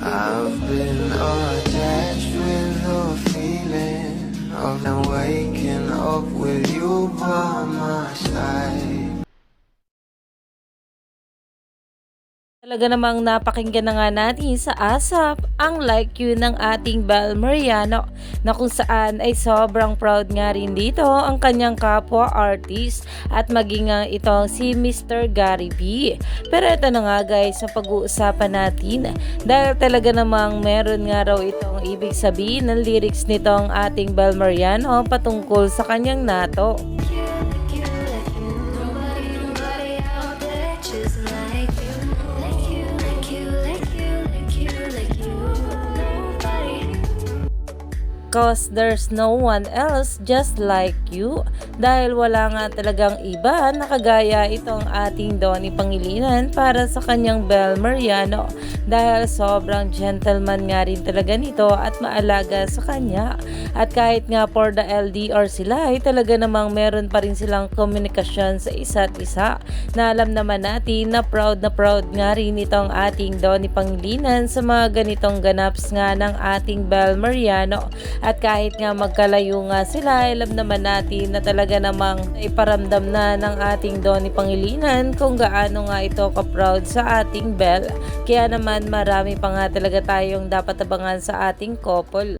I've been attached with the feeling of now waking up with you by my side. Talaga namang napakinggan na nga natin sa ASAP ang Like You ng ating Bel Mariano, na kung saan ay sobrang proud nga rin dito ang kanyang kapwa artist at maging nga itong si Mr. Gary B. Pero ito na nga guys ang pag-uusapan natin, dahil talaga namang meron nga raw itong ibig sabihin ng lyrics nitong ating Bel Mariano patungkol sa kanyang nato. Cause there's no one else just like you. Dahil wala nga talagang iba na kagaya itong ating Donnie Pangilinan para sa kanyang Bel Mariano. Dahil sobrang gentleman nga rin talaga nito at maalaga sa kanya. At kahit nga for the LDR sila ay talaga namang meron pa rin silang komunikasyon sa isa't isa. Na alam naman natin na proud nga rin itong ating Donnie Pangilinan sa mga ganitong ganaps nga ng ating Bel Mariano. At kahit nga magkalayo nga sila, alam naman natin na talaga namang iparamdam na ng ating Donnie Pangilinan kung gaano nga ito ka-proud sa ating Bel. Kaya naman marami pa nga talaga tayong dapat abangan sa ating couple.